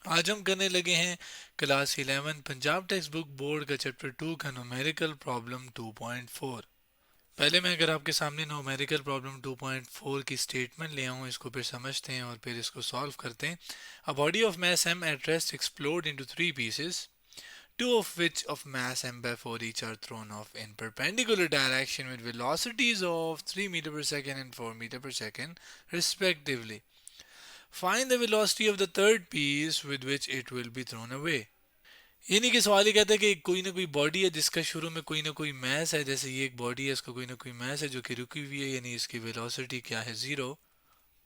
आज हम करने लगे हैं class 11 Punjab text book board का चैप्टर 2 का न्यूमेरिकल प्रॉब्लम 2.4। पहले मैं अगर आपके सामने न्यूमेरिकल प्रॉब्लम 2.4 की स्टेटमेंट ले आऊँ, इसको फिर समझते हैं और फिर इसको सॉल्व करते हैं। A body of mass m at rest explode into three pieces, two of which of mass m by 4 each are thrown off in perpendicular direction with velocities of 3 meter per second and 4 meter per second respectively. Find the velocity of the third piece with which it will be thrown away. यानी कि सवाल ये कहता है कि कोई ना कोई बॉडी है जिसका शुरू में कोई ना कोई मैस है, जैसे ये एक बॉडी है, इसका कोई ना कोई मैस है जो कि रुकी हुई है, यानी इसकी वेलोसिटी क्या है, जीरो।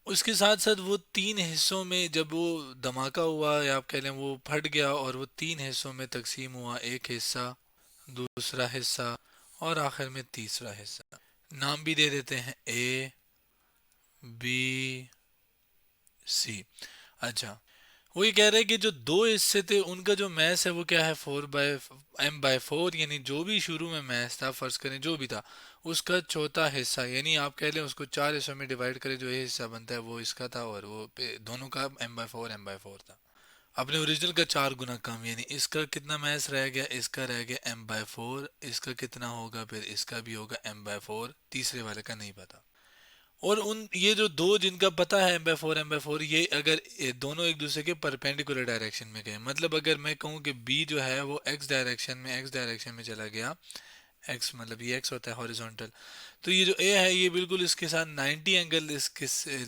उसके साथ साथ वो तीन हिस्सों में जब वो धमाका हुआ या आप कह लें वो फट गया और वो तीन हिस्सों में तकसीम हुआ, एक हिस्सा, दूसरा हिस्सा और आखिर में तीसरा हिस्सा। नाम भी दे देते हैं ए, बी, सी। अच्छा, वो ये कह रहे हैं कि जो दो हिस्से थे उनका जो मैस है वो क्या है, 4/m/4, यानी जो भी शुरू में मैस था, फर्ज करें जो भी था, उसका चौथा हिस्सा, यानी आप कह लें उसको चार हिस्सों में डिवाइड करें, जो ये हिस्सा बनता है वो इसका था और वो दोनों का m/4 था। अपने ओरिजिनल का चार गुना कम, यानी इसका कितना मैस रह गया, इसका रह गया m/4, इसका कितना होगा, फिर इसका भी होगा m/4, तीसरे वाले का नहीं पता। और उन ये जो दो जिनका पता है m/4 ये अगर ये दोनों एक दूसरे के परपेंडिकुलर डायरेक्शन में गए, मतलब अगर मैं कहूँ कि b जो है वो x डायरेक्शन में चला गया, x मतलब ये x होता है हॉरिजॉन्टल, तो ये जो a है ये बिल्कुल इसके साथ 90 एंगल इसके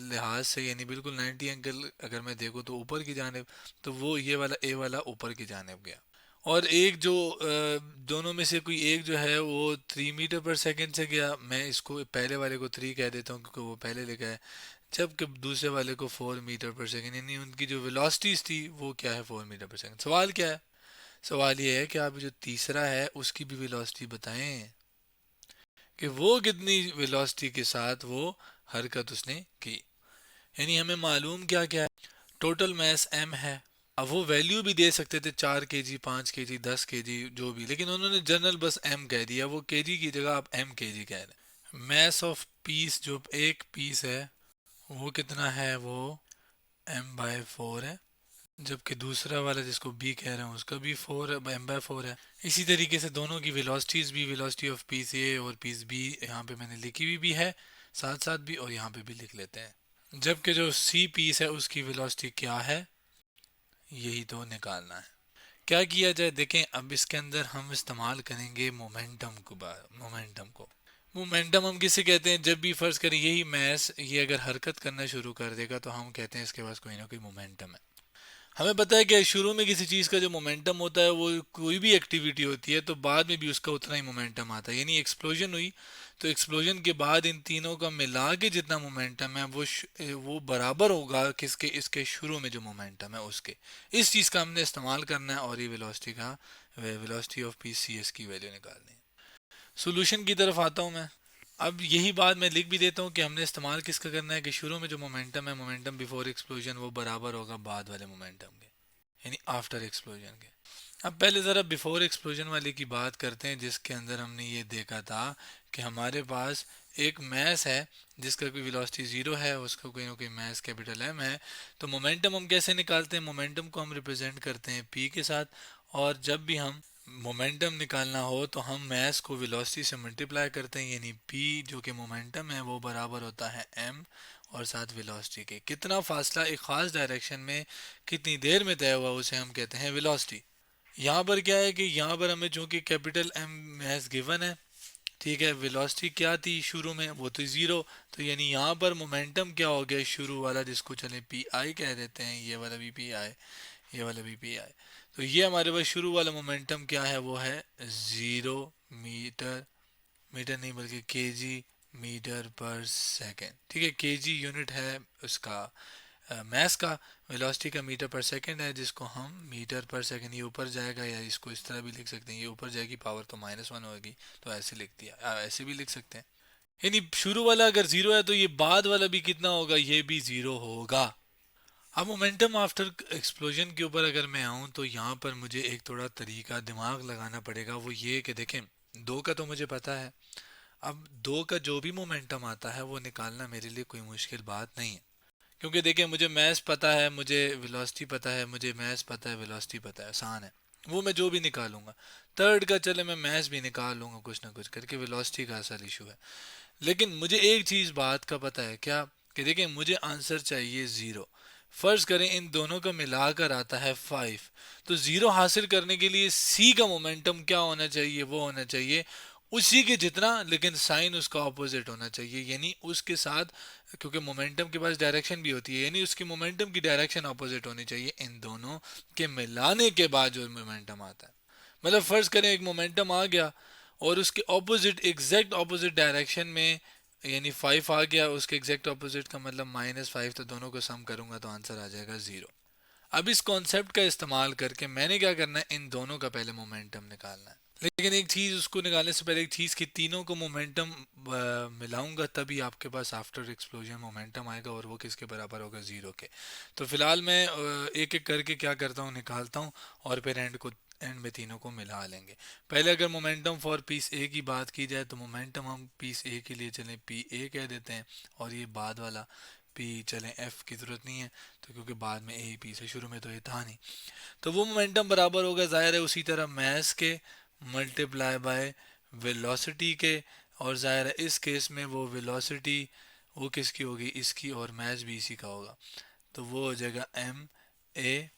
लिहाज से, यानी बिल्कुल 90 एंगल अगर मैं देखूँ तो ऊपर की जानिब, तो वो ये वाला a वाला ऊपर की जानिब गया। और एक जो दोनों में से कोई एक जो है वो 3 मीटर पर सेकंड से गया, मैं इसको पहले वाले को 3 कह देता हूँ क्योंकि वो पहले लिखा है, जबकि दूसरे वाले को 4 मीटर पर सेकंड, यानी उनकी जो वेलोसिटीज थी वो क्या है, 4 मीटर पर सेकंड। सवाल क्या है, सवाल ये है कि आप जो तीसरा है उसकी भी वेलोसिटी बताएं कि वो कितनी वेलोसिटी के साथ वो हरकत उसने की। यानी हमें मालूम क्या क्या है, टोटल मैस m है। अब वो वैल्यू भी दे सकते थे 4 kg, 5 kg, 10 kg, जो भी, लेकिन उन्होंने जनरल बस m कह दिया, वो kg की जगह आप m kg कह रहे हैं। मैस ऑफ पीस, जो एक पीस है वो कितना है, वो m/4 है, जबकि दूसरा वाला जिसको b कह रहे हैं उसका भी 4 है, m/4 है। इसी तरीके से दोनों की वेलोसिटीज भी, वेलोसिटी ऑफ पीस ए और पीस बी यहाँ पे मैंने लिखी हुई भी है साथ साथ भी, और यहाँ पे भी लिख लेते हैं। जबकि जो सी पीस है उसकी वेलोसिटी क्या है, यही तो निकालना है। क्या किया जाए, देखें अब इसके अंदर हम इस्तेमाल करेंगे मोमेंटम हम किसे कहते हैं, जब भी फर्ज करें यही मैस ये अगर हरकत करना शुरू कर देगा तो हम कहते हैं इसके पास कोई ना कोई मोमेंटम है। हमें पता है कि शुरू में किसी चीज़ का जो मोमेंटम होता है, वो कोई भी एक्टिविटी होती है तो बाद में भी उसका उतना ही मोमेंटम आता है। यानी एक्सप्लोजन हुई तो एक्सप्लोजन के बाद इन तीनों का मिला के जितना मोमेंटम है वो बराबर होगा किसके, इसके शुरू में जो मोमेंटम है उसके। इस चीज़ का हमने इस्तेमाल करना है और ये वेलोसिटी का, velocity of P C S की वैल्यू निकालनी है। सोल्यूशन की तरफ आता हूँ मैं। अब यही बात मैं लिख भी देता हूँ कि हमने इस्तेमाल किसका करना है कि शुरू में जो मोमेंटम है, मोमेंटम बिफोर एक्सप्लोजन, वो बराबर होगा बाद वाले मोमेंटम के, यानी आफ्टर एक्सप्लोजन के। अब पहले ज़रा बिफोर एक्सप्लोजन वाले की बात करते हैं, जिसके अंदर हमने ये देखा था कि हमारे पास एक मैस है जिसका कोई वेलोसिटी ज़ीरो है, उसका कोई ना कोई मैस कैपिटल एम है। तो मोमेंटम हम कैसे निकालते हैं, मोमेंटम को हम रिप्रेजेंट करते हैं पी के साथ, और जब भी हम मोमेंटम निकालना हो तो हम मैस को वेलोसिटी से मल्टीप्लाई करते हैं, यानी पी जो कि मोमेंटम है वो बराबर होता है एम और साथ वेलोसिटी के। कितना फासला एक ख़ास डायरेक्शन में कितनी देर में तय हुआ उसे हम कहते हैं वेलोसिटी। यहाँ पर क्या है कि यहाँ पर हमें चूंकि कैपिटल एम मैस गिवन है, ठीक है, वेलोसिटी क्या थी शुरू में, वो तो ज़ीरो, तो यानी यहाँ पर मोमेंटम क्या हो गया शुरू वाला, जिसको चले पी आई कह देते हैं, ये वाला भी पी आई, ये वाला भी पी आई। तो ये हमारे पास शुरू वाला मोमेंटम क्या है, वो है 0 मीटर, मीटर नहीं बल्कि केजी मीटर पर सेकेंड। ठीक है, केजी यूनिट है उसका मैस का, वेलोसिटी का मीटर पर सेकंड है, जिसको हम मीटर पर सेकंड, ये ऊपर जाएगा या इसको इस तरह भी लिख सकते हैं, ये ऊपर जाएगी पावर तो -1 होगी, तो ऐसे लिख दिया, ऐसे भी लिख सकते हैं। यानी शुरू वाला अगर जीरो है तो ये बाद वाला भी कितना होगा, ये भी जीरो होगा। अब मोमेंटम आफ्टर एक्सप्लोजन के ऊपर अगर मैं आऊँ तो यहाँ पर मुझे एक थोड़ा तरीका दिमाग लगाना पड़ेगा, वो ये कि देखें दो का तो मुझे पता है, अब दो का जो भी मोमेंटम आता है वो निकालना मेरे लिए कोई मुश्किल बात नहीं है, क्योंकि देखिए मुझे मैथ्स पता है, मुझे वेलोसिटी पता है, मुझे मैथ्स पता है, वेलोसिटी पता है, आसान है, वो मैं जो भी निकालूंगा। थर्ड का चले मैं मैथ्स भी निकाल लूंगा कुछ ना कुछ करके, वेलोसिटी का असल इशू है। लेकिन मुझे एक चीज़ बात का पता है क्या, कि देखिए मुझे आंसर चाहिए ज़ीरो। फर्ज करें इन दोनों का मिलाकर आता है 5, तो ज़ीरो हासिल करने के लिए सी का मोमेंटम क्या होना चाहिए, वो होना चाहिए उसी के जितना, लेकिन साइन उसका ऑपोजिट होना चाहिए, यानी उसके साथ, क्योंकि मोमेंटम के पास डायरेक्शन भी होती है, यानी उसकी मोमेंटम की डायरेक्शन ऑपोजिट होनी चाहिए इन दोनों के मिलाने के बाद जो मोमेंटम आता है। मतलब फर्ज करें एक मोमेंटम आ गया और उसके ऑपोजिट, एग्जैक्ट ऑपोजिट डायरेक्शन में, यानी 5 आ गया, उसके एग्जैक्ट ऑपोजिट का मतलब -5, तो दोनों को सम करूंगा तो आंसर आ जाएगा 0। अब इस कॉन्सेप्ट का इस्तेमाल करके मैंने क्या करना है, इन दोनों का पहले मोमेंटम निकालना है। लेकिन एक चीज़, उसको निकालने से पहले एक चीज़, कि तीनों को मोमेंटम मिलाऊंगा तभी आपके पास आफ्टर एक्सप्लोजन मोमेंटम आएगा, और वो किसके बराबर होगा, 0 के। तो फिलहाल मैं एक एक करके क्या करता हूँ, निकालता हूँ, और फिर एंड में तीनों को मिला लेंगे। पहले अगर मोमेंटम फॉर पीस ए की बात की जाए, तो मोमेंटम हम पीस ए के लिए चलें पी ए कह देते हैं, और ये बाद वाला पी चलें एफ की ज़रूरत नहीं है, तो क्योंकि बाद में ए ही पी से, शुरू में तो ये था नहीं। तो वो मोमेंटम बराबर होगा, जाहिर है, उसी तरह मैस के मल्टीप्लाई बाय वेलोसिटी के, और जाहिर है इस केस में वो वेलोसिटी वो किसकी होगी, इसकी, और मैस भी इसी का होगा। तो वो हो जाएगा M A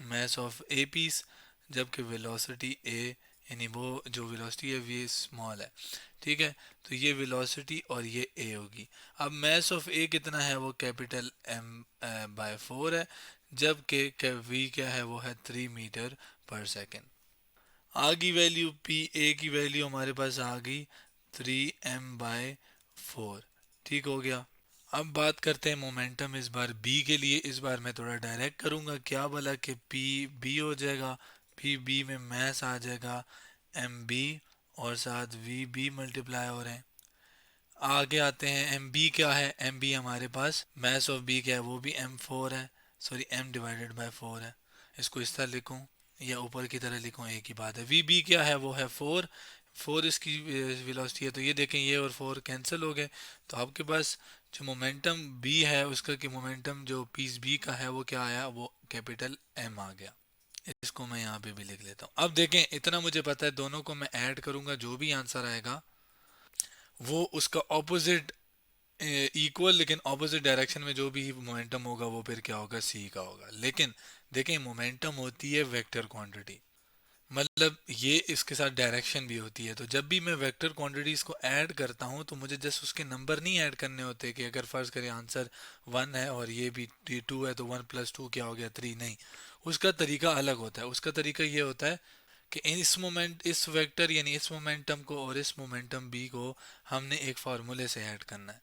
mass of a piece, जबकि वेलोसिटी ए, यानी वो जो वेलोसिटी है वो स्मॉल है, ठीक है। तो ये वेलोसिटी और ये ए होगी। अब मैस ऑफ ए कितना है, वो कैपिटल एम बाय 4 है, जबकि वी क्या है, वो है 3 मीटर पर सेकेंड। आ गई वैल्यू, पी ए की वैल्यू हमारे पास आ गई 3m/4, ठीक हो गया। अब बात करते हैं मोमेंटम इस बार बी के लिए। इस बार मैं थोड़ा डायरेक्ट करूंगा, क्या बोला कि पी बी हो जाएगा, पी बी में मैस आ जाएगा एम बी, और साथ वी बी मल्टीप्लाई हो रहे हैं। आगे आते हैं, एम बी क्या है, एम बी हमारे पास मैस ऑफ बी क्या है, वो भी M4 है, सॉरी M/4 है। इसको इस तरह लिखूं या ऊपर की तरह लिखूं, एक ही बात है। वी बी क्या है, वो है 4, 4 इसकी वेलोसिटी है। तो ये देखें, ये और 4 कैंसिल हो गए, तो आपके पास जो मोमेंटम बी है उसका, कि मोमेंटम जो पीस बी का है वो क्या आया, वो कैपिटल एम आ गया। इसको मैं यहाँ पे भी लिख लेता हूँ। अब देखें, इतना मुझे पता है, दोनों को मैं ऐड करूंगा, जो भी आंसर आएगा वो उसका ऑपोजिट, इक्वल लेकिन ऑपोजिट डायरेक्शन में जो भी मोमेंटम होगा वो फिर क्या होगा, सी का होगा। लेकिन देखें, मोमेंटम होती है वेक्टर क्वांटिटी, मतलब ये इसके साथ डायरेक्शन भी होती है। तो जब भी मैं वेक्टर क्वांटिटीज को ऐड करता हूँ, तो मुझे जस्ट उसके नंबर नहीं ऐड करने होते, कि अगर फर्ज करें आंसर 1 है और ये भी 2 है, तो 1 + 2 क्या हो गया, 3 नहीं। उसका तरीका अलग होता है। उसका तरीका ये होता है कि इस वेक्टर यानी इस मोमेंटम को और इस मोमेंटम बी को हमने एक फार्मूले से ऐड करना है।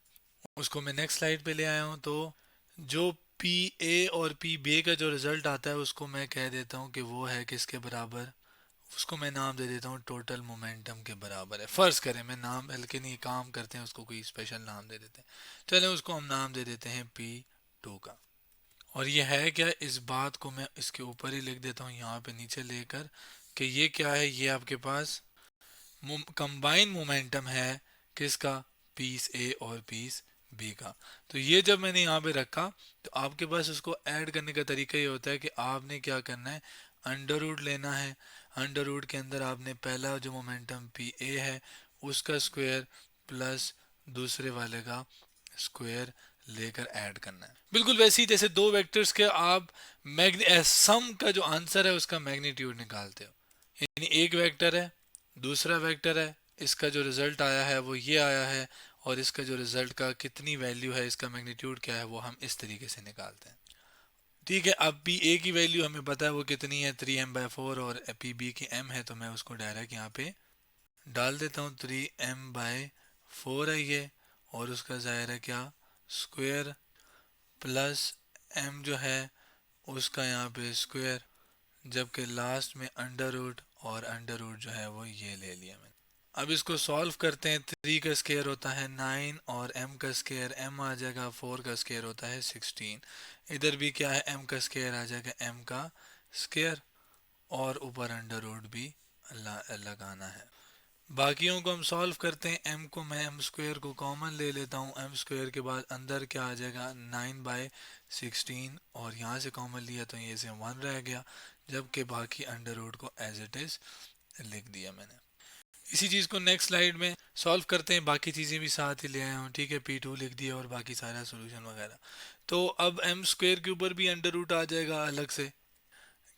उसको मैं नेक्स्ट स्लाइड पे ले आया हूँ। तो जो पी ए और पी बी का जो रिजल्ट आता है, उसको मैं कह देता हूँ कि वो है किसके बराबर, उसको मैं नाम दे देता हूँ टोटल मोमेंटम के बराबर है। फर्ज करें, मैं नाम बल्कि नहीं, काम करते हैं उसको कोई स्पेशल नाम दे देते हैं। चलें, उसको हम नाम दे देते हैं P2 का। और ये है क्या, इस बात को मैं इसके ऊपर ही लिख देता हूँ, यहाँ पे नीचे लेकर, कि ये क्या है, ये आपके पास कंबाइन मोमेंटम है किसका, पीस ए और पीस बी का। तो ये जब मैंने यहाँ पे रखा, तो आपके पास उसको ऐड करने का तरीका ये होता है कि आपने क्या करना है, अंडर रूट लेना है। अंडर रूट के अंदर आपने पहला जो मोमेंटम पी ए है उसका स्क्वायर प्लस दूसरे वाले का स्क्वायर लेकर ऐड करना है। बिल्कुल वैसे ही जैसे दो वेक्टर्स के आप सम का जो आंसर है उसका मैग्नीट्यूड निकालते हो, यानी एक वेक्टर है, दूसरा वेक्टर है, इसका जो रिजल्ट आया है वो ये आया है, और इसका जो रिजल्ट का कितनी वैल्यू है, इसका मैग्नीट्यूड क्या है, वो हम इस तरीके से निकालते हैं। ठीक है, अब पी ए की वैल्यू हमें पता है वो कितनी है, 3m/4, और पी बी की m है, तो मैं उसको डायरेक्ट यहाँ पे डाल देता हूँ। 3m/4 है ये, और उसका ज़ाहिर है क्या, स्क्वायर प्लस m जो है उसका यहाँ पे स्क्वायर, जबकि लास्ट में अंडर रूट, और अंडर रूट जो है वो ये ले लिया मैंने। अब इसको सॉल्व करते हैं। 3 का स्केयर होता है 9, और m का स्केयर m आ जाएगा, 4 का स्केयर होता है 16। इधर भी क्या है, m का स्केयर आ जाएगा m का स्केयर, और ऊपर अंडर रूट भी लगाना है। बाकियों को हम सॉल्व करते हैं। m को मैं m स्क्वायर को कॉमन ले लेता हूँ, m स्क्वायर के बाद अंदर क्या आ जाएगा, 9/16 16 और यहाँ से कॉमन लिया तो ये से 1 रह गया, जबकि बाकी अंडर रूट को एज इट इज़ लिख दिया मैंने। इसी चीज़ को नेक्स्ट स्लाइड में सॉल्व करते हैं, बाकी चीज़ें भी साथ ही ले आया हूँ, ठीक है। P2 लिख दिया और बाकी सारा सोल्यूशन वगैरह। तो अब एम स्क्वेयर के ऊपर भी अंडर रूट आ जाएगा अलग से,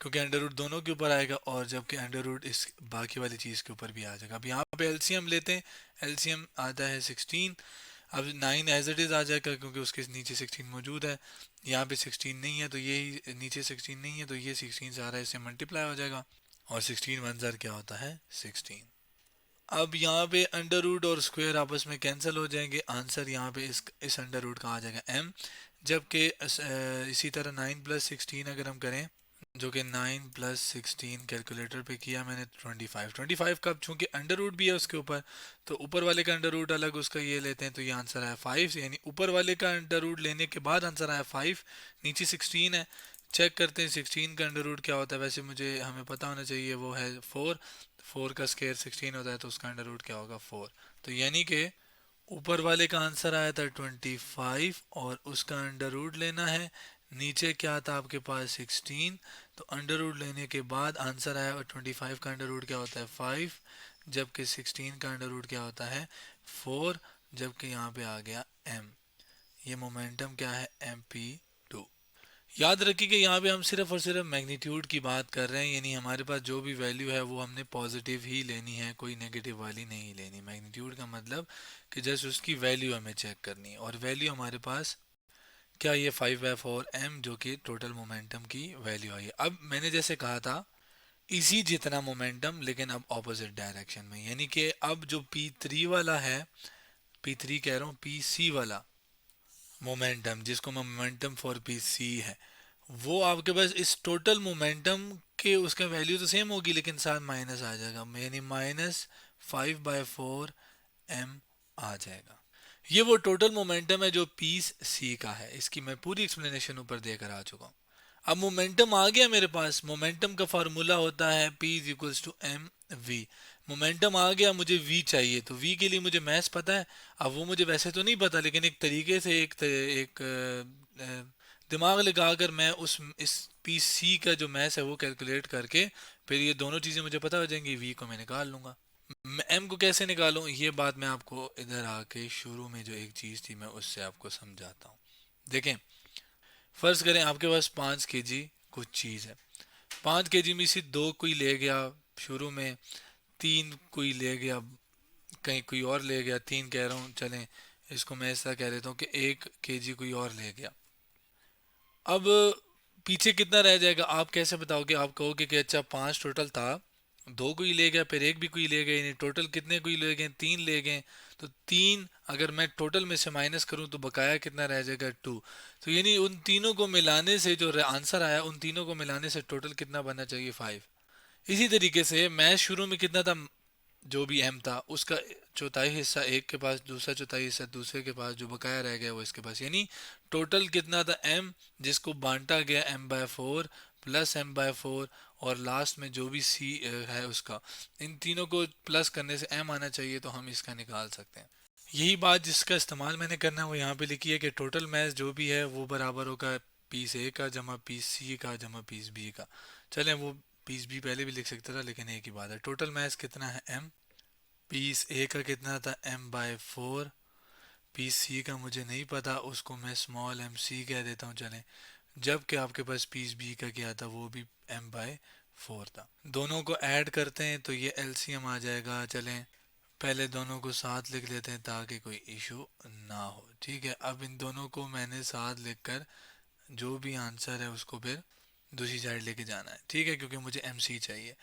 क्योंकि अंडर रूट दोनों के ऊपर आएगा, और जबकि अंडर रूट इस बाकी वाली चीज़ के ऊपर भी आ जाएगा। अब यहाँ पे एलसीएम लेते हैं, एलसीएम आता है 16। अब 9 एज इट इज़ आ जाएगा क्योंकि उसके नीचे 16 मौजूद है, यहाँ पे 16 नहीं है तो यही नीचे 16 नहीं है तो ये 16 से आ रहा है, इससे मल्टीप्लाई हो जाएगा और 16 वन ज़र क्या होता है 16। अब यहाँ पे अंडर रूट और स्क्वायर आपस में कैंसिल हो जाएंगे, आंसर यहाँ पे इस अंडर रूट का आ जाएगा m। जबकि इसी तरह 9 प्लस 16 अगर हम करें, जो कि 9 प्लस 16 कैलकुलेटर पे किया मैंने 25 का, चूंकि अंडर रूट भी है उसके ऊपर तो ऊपर वाले का अंडर रूट अलग उसका ये लेते हैं, तो ये आंसर आया 5, यानी ऊपर वाले का अंडर रूट लेने के बाद आंसर आया 5, नीचे 16 है। चेक करते हैं 16 का अंडर रूट क्या होता है, वैसे मुझे हमें पता होना चाहिए, वो है 4। 4 का स्केयर 16 होता है तो उसका अंडर रूट क्या होगा 4। तो यानी कि ऊपर वाले का आंसर आया था 25 और उसका अंडर रूट लेना है, नीचे क्या था आपके पास 16, तो अंडर रूट लेने के बाद आंसर आया, और 25 का अंडर रूट क्या होता है 5, जबकि 16 का अंडर रूट क्या होता है 4, जबकि यहाँ पे आ गया m। ये मोमेंटम क्या है mp2। याद रखिए कि यहाँ पे हम सिर्फ और सिर्फ मैग्नीट्यूड की बात कर रहे हैं, यानी हमारे पास जो भी वैल्यू है वो हमने पॉजिटिव ही लेनी है, कोई नेगेटिव वाली नहीं लेनी। मैग्नीट्यूड का मतलब कि जस्ट उसकी वैल्यू हमें चेक करनी है, और वैल्यू हमारे पास क्या, ये 5/4 m जो कि टोटल मोमेंटम की वैल्यू आई है। अब मैंने जैसे कहा था इसी जितना मोमेंटम लेकिन अब ऑपोजिट डायरेक्शन में, यानी कि अब जो P3 वाला है, P3 कह रहा हूँ PC वाला मोमेंटम, जिसको मैं मोमेंटम फॉर PC है, वो आपके पास इस टोटल मोमेंटम के उसका वैल्यू तो सेम होगी लेकिन साथ माइनस आ जाएगा, यानी -5/4 m आ जाएगा। ये वो टोटल मोमेंटम है जो पीस सी का है, इसकी मैं पूरी एक्सप्लेनेशन ऊपर देकर आ चुका हूँ। अब मोमेंटम आ गया मेरे पास, मोमेंटम का फार्मूला होता है P is equals to M V. Momentum आ गया, मुझे V चाहिए, तो V के लिए मुझे मैथ्स पता है। अब वो मुझे वैसे तो नहीं पता, लेकिन एक तरीके से दिमाग लगाकर मैं उस इस पी सी का जो मैथ्स है वो कैलकुलेट करके फिर ये दोनों चीज़ें मुझे पता हो जाएंगी, V को मैं निकाल लूँगा। मैं M को कैसे निकालूं, ये बात मैं आपको इधर आके शुरू में जो एक चीज़ थी मैं उससे आपको समझाता हूँ। देखें, फर्ज करें आपके पास 5 kg कुछ चीज़ है, 5 kg में से 2 कोई ले गया शुरू में, 3 कोई ले गया, कहीं कोई और ले गया, 3 कह रहा हूँ, चलें इसको मैं ऐसा कह देता हूँ कि 1 kg कोई और ले गया। अब पीछे कितना रह जाएगा आप कैसे बताओगे, आप कहोगे कि अच्छा 5 टोटल था, 2 कोई ले गया, फिर एक भी कोई ले गया, यानी टोटल कितने कोई ले गए 3 ले गए। तो 3 अगर मैं टोटल में से माइनस करूं तो बकाया कितना रह जाएगा 2। तो यानी उन तीनों को मिलाने से जो आंसर आया, उन तीनों को मिलाने से टोटल कितना बनना चाहिए 5। इसी तरीके से मैं शुरू में कितना था, जो भी m था उसका चौथाई हिस्सा एक के पास, दूसरा चौथाई हिस्सा दूसरे के पास, जो बकाया रह गया वो इसके पास, यानी टोटल कितना था m, जिसको बांटा गया m/4 प्लस m/4, और लास्ट में जो भी c है उसका, इन तीनों को प्लस करने से m आना चाहिए, तो हम इसका निकाल सकते हैं। यही बात जिसका इस्तेमाल मैंने करना है वो यहाँ पे लिखी है कि टोटल मैथ जो भी है वो बराबर होगा पीस ए का जमा पीस सी का जमा पीस बी का। चलें वो पीस बी पहले भी लिख सकता था, लेकिन एक ही बात है, टोटल मैथ कितना है m, पीस ए का कितना था m/4, पीस सी का मुझे नहीं पता, उसको मैं स्मॉल mc कह देता हूँ चलें, जबकि आपके पास पीस बी का क्या था, वो भी m/4 था। दोनों को ऐड करते हैं तो ये एलसीएम आ जाएगा। चलें पहले दोनों को साथ लिख लेते हैं ताकि कोई इशू ना हो, ठीक है। अब इन दोनों को मैंने साथ लिखकर जो भी आंसर है उसको फिर दूसरी साइड लेके जाना है, ठीक है, क्योंकि मुझे एम सी चाहिए।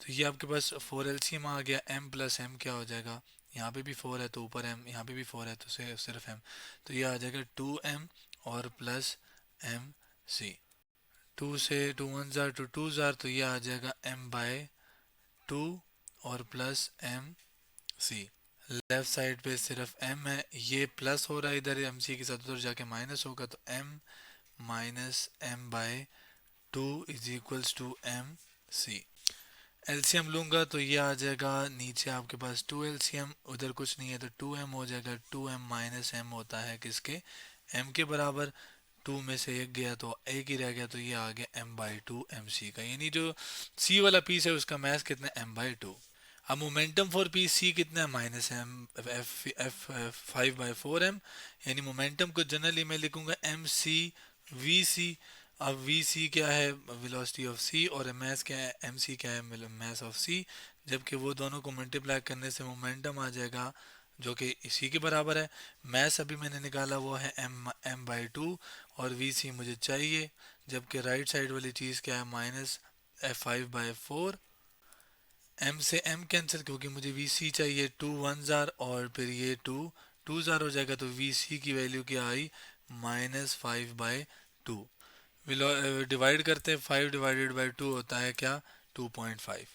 तो ये आपके पास 4 LCM आ गया, m प्लस m क्या हो जाएगा, यहाँ पे भी 4 है तो ऊपर m, यहाँ पे भी 4 है तो सिर्फ m, तो ये आ जाएगा 2m और प्लस mc। 2 से 2 1 जार टू 2 जार, तो ये आ जाएगा m/2 और प्लस mc। लेफ्ट साइड पे सिर्फ m है, ये प्लस हो रहा है इधर mc के साथ, उधर जाके माइनस होगा, तो m minus m/2 is equals to mc। LCM लूंगा तो ये आ जाएगा, नीचे आपके पास 2 LCM, उधर कुछ नहीं है तो 2m हो जाएगा, 2m माइनस m होता है किसके, m के बराबर। टू में से एक गया तो एक ही रह गया, तो ये आ गया m/2 mc का, यानी जो c वाला पीस है उसका मास कितना है m/2। अब मोमेंटम फॉर पीस सी कितना है -m(f)(5/4m), यानी मोमेंटम को जनरली मैं लिखूंगा mc/vc। अब vc क्या है, वेलोसिटी ऑफ c, और मास क्या है, mc क्या है, मास ऑफ c। जबकि वो दोनों को मल्टीप्लाई करने से मोमेंटम आ जाएगा जो कि इसी के बराबर है। मास अभी मैंने निकाला वो है m/2, और vc मुझे चाहिए, जबकि राइट साइड वाली चीज़ क्या है, -f5/4। m से m कैंसिल, क्योंकि मुझे vc चाहिए, 2 1 और फिर ये 2 2 हो जाएगा, तो vc की वैल्यू क्या आई, -5/2। डिवाइड करते हैं, 5/2 होता है क्या, 2.5।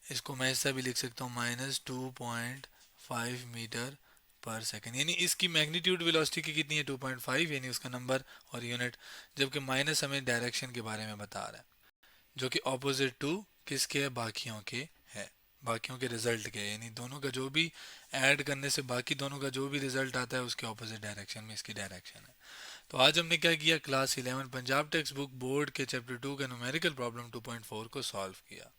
इसको मैं ऐसा भी लिख सकता हूँ, -2.5 मीटर पर सेकेंड, यानी इसकी मैग्नीट्यूड वेलोसिटी की कितनी है, 2.5, यानी उसका नंबर और यूनिट। जबकि माइनस हमें डायरेक्शन के बारे में बता रहा है, जो कि ऑपोजिट टू किसके है, बाकियों के है, बाकियों के रिजल्ट के, यानी दोनों का जो भी ऐड करने से बाकी दोनों का जो भी रिजल्ट आता है उसके ऑपोजिट डायरेक्शन में इसकी डायरेक्शन है। तो आज हमने क्या किया, class 11 Punjab text book board के चैप्टर 2 का न्यूमेरिकल प्रॉब्लम 2.4 को सॉल्व किया।